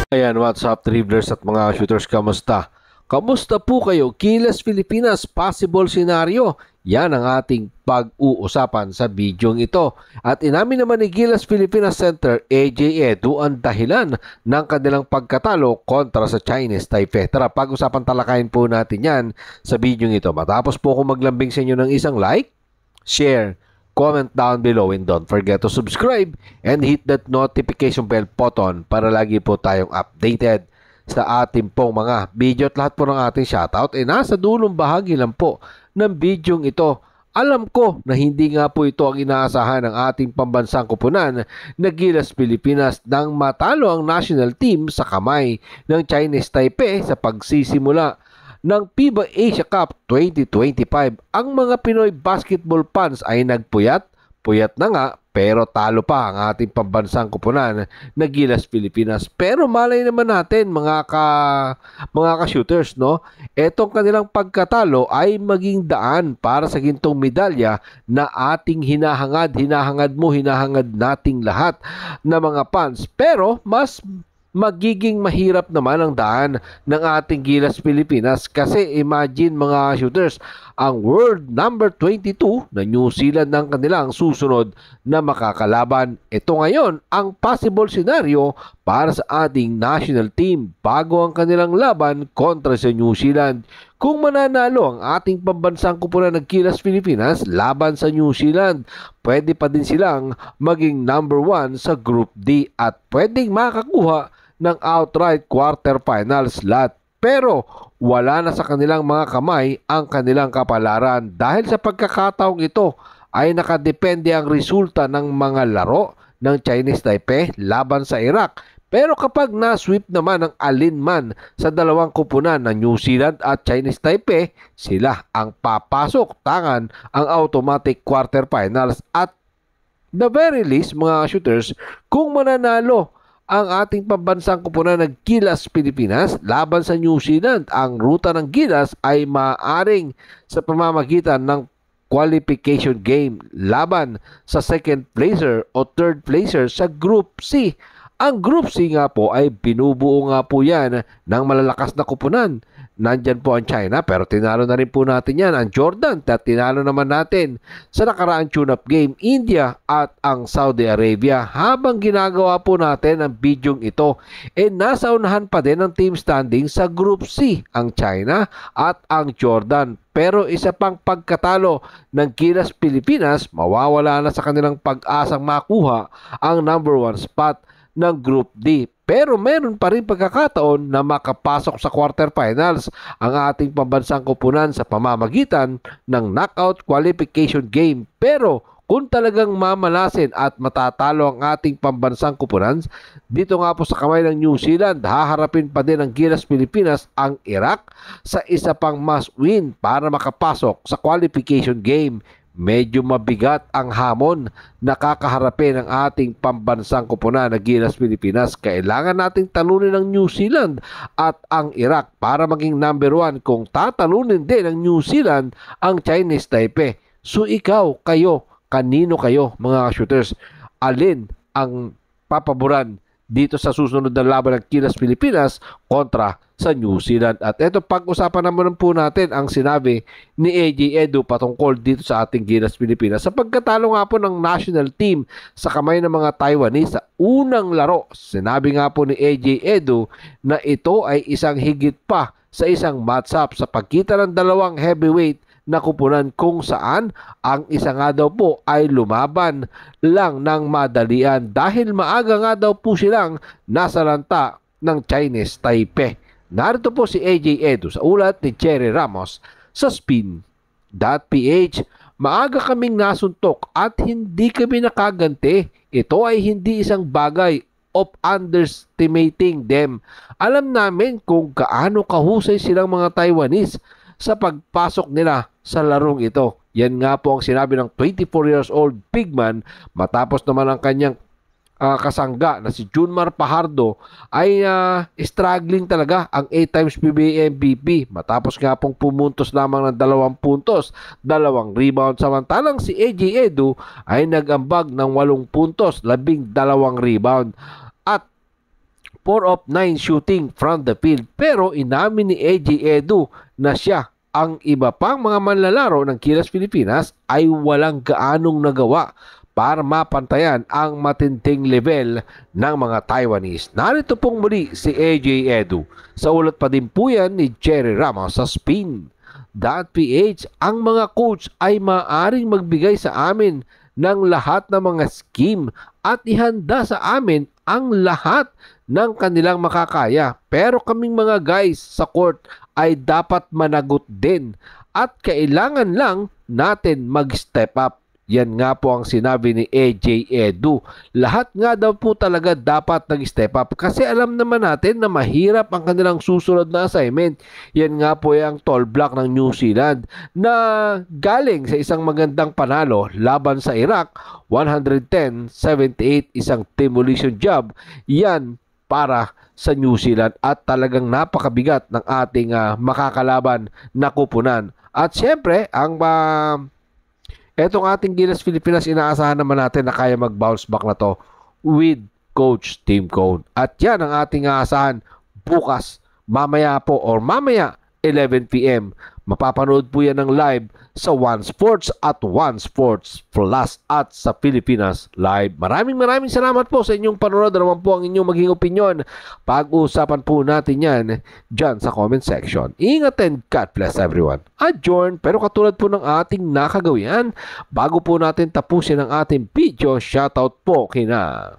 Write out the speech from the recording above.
Ayan, what's up, dribblers at mga shooters, kamusta? Kamusta po kayo? Gilas Pilipinas, possible scenario. Yan ang ating pag-uusapan sa bidyong ito. At inamin naman ni Gilas Pilipinas Center, AJ Edu, ang dahilan ng kanilang pagkatalo kontra sa Chinese Taipei. Tara, pag-usapan talakayin po natin yan sa bidyong ito. Matapos po ako maglambing sa inyo ng isang like, share, comment down below, and don't forget to subscribe and hit that notification bell button para lagi po tayong updated sa ating pong mga video at lahat po ng ating shoutout ay nasa dulong bahagi lang po ng bidyong ito. Alam ko na hindi nga po ito ang inaasahan ng ating pambansang kupunan na Gilas Pilipinas nang matalo ang national team sa kamay ng Chinese Taipei sa pagsisimula ng FIBA Asia Cup 2025. Ang mga Pinoy basketball fans ay nagpuyat na nga, pero talo pa ang ating pambansang kupunan na Gilas Pilipinas. Pero malay naman natin mga ka-shooters, no? Etong kanilang pagkatalo ay maging daan para sa gintong medalya na ating hinahangad nating lahat na mga fans. Pero mas magiging mahirap naman ang daan ng ating Gilas Pilipinas kasi imagine mga shooters, ang world number 22 na New Zealand ng kanilang susunod na makakalaban. Ito ngayon ang possible scenario para sa ating national team bago ang kanilang laban kontra sa New Zealand. Kung mananalo ang ating pambansang kupunan ng Gilas Pilipinas laban sa New Zealand, pwede pa din silang maging number 1 sa Group D at pwedeng makakuha ng outright quarterfinal slot. Pero wala na sa kanilang mga kamay ang kanilang kapalaran dahil sa pagkakataong ito ay nakadepende ang resulta ng mga laro ng Chinese Taipei laban sa Iraq. Pero kapag na-sweep naman ang alinman sa dalawang kupunan ng New Zealand at Chinese Taipei, sila ang papasok, tangan ang automatic quarterfinals. At the very least mga shooters, kung mananalo ang ating pambansang kupunan ng Gilas Pilipinas laban sa New Zealand, ang ruta ng Gilas ay maaaring sa pamamagitan ng qualification game laban sa second placer o third placer sa Group C. Ang Group C nga po ay binubuo nga po yan ng malalakas na kupunan. Nandyan po ang China pero tinalo na rin po natin yan ang Jordan at tinalo naman natin sa nakaraang tune-up game India at ang Saudi Arabia. Habang ginagawa po natin ang bidyong ito, nasa unahan pa din ang team standing sa Group C ang China at ang Jordan. Pero isa pang pagkatalo ng Gilas Pilipinas, mawawala na sa kanilang pag-asang makuha ang number 1 spot ng Group D. Pero meron pa rin pagkakataon na makapasok sa quarterfinals ang ating pambansang kupunan sa pamamagitan ng knockout qualification game. Pero kung talagang mamalasin at matatalo ang ating pambansang kupunan, dito nga po sa kamay ng New Zealand, haharapin pa din ng Gilas Pilipinas ang Iraq sa isa pang must win para makapasok sa qualification game. Medyo mabigat ang hamon na kakaharapin ng ating pambansang kupunan na Gilas Pilipinas. Kailangan nating talunin ang New Zealand at ang Iraq para maging number 1 kung tatalunin din ng New Zealand ang Chinese Taipei. So ikaw, kayo, kanino kayo mga shooters? Alin ang papaboran dito sa susunod na laban ng Gilas Pilipinas kontra sa New Zealand? At ito, pag-usapan naman po natin ang sinabi ni AJ Edu patungkol dito sa ating Gilas Pilipinas. Sa pagkatalo nga po ng national team sa kamay ng mga Taiwanese sa unang laro, sinabi nga po ni AJ Edu na ito ay isang higit pa sa isang matchup sa pagitan ng dalawang heavyweight na kupunan kung saan ang isa nga daw po ay lumaban lang ng madalian dahil maaga nga daw po silang nasa lanta ng Chinese Taipei. Narito po si AJ Edu sa ulat ni Cherry Ramos sa Spin.ph. Maaga kaming nasuntok at hindi kami nakaganti. Ito ay hindi isang bagay of underestimating them. Alam namin kung gaano kahusay silang mga Taiwanese sa pagpasok nila sa larong ito. Yan nga po ang sinabi ng 24 years old Pigman matapos naman ang kanyang kasangga na si Junmar Pajardo ay struggling talaga ang 8 times PBA MVP matapos nga pong pumuntos lamang ng 2 puntos, 2 rebound, samantalang si AJ Edu ay nag-ambag ng 8 puntos, 12 rebound. At 4 of 9 shooting from the field. Pero inamin ni AJ Edu na siya ang iba pang mga manlalaro ng Gilas Pilipinas ay walang gaanong nagawa para mapantayan ang matinding level ng mga Taiwanese. Narito pong muli si AJ Edu. Sa ulat pa din po yan ni Jerry Ramos sa Spin. .ph, ang mga coach ay maaaring magbigay sa amin ng lahat ng mga scheme at ihanda sa amin ang lahat ng kanilang makakaya. Pero kaming mga guys sa court ay dapat managot din at kailangan lang natin mag-step up. Yan nga po ang sinabi ni AJ Edu. Lahat nga daw po talaga dapat nag-step up kasi alam naman natin na mahirap ang kanilang susunod na assignment. Yan nga po yung tall block ng New Zealand na galing sa isang magandang panalo laban sa Iraq, 110-78, isang demolition job. Yan para sa New Zealand at talagang napakabigat ng ating makakalaban na kupunan. At syempre, etong ating Gilas Pilipinas, inaasahan naman natin na kaya mag-bounce back na to with Coach Tim Cone. At yan ang ating aasahan bukas, mamaya 11 p.m. Mapapanood po yan ng live sa One Sports at One Sports Plus at sa Pilipinas Live. Maraming salamat po sa inyong panonood. Naman po ang inyong maging opinion. Pag-uusapan po natin yan dyan sa comment section. Ingat and God bless everyone. Adjourn. Pero katulad po ng ating nakagawian, bago po natin tapusin ang ating video, shoutout po kina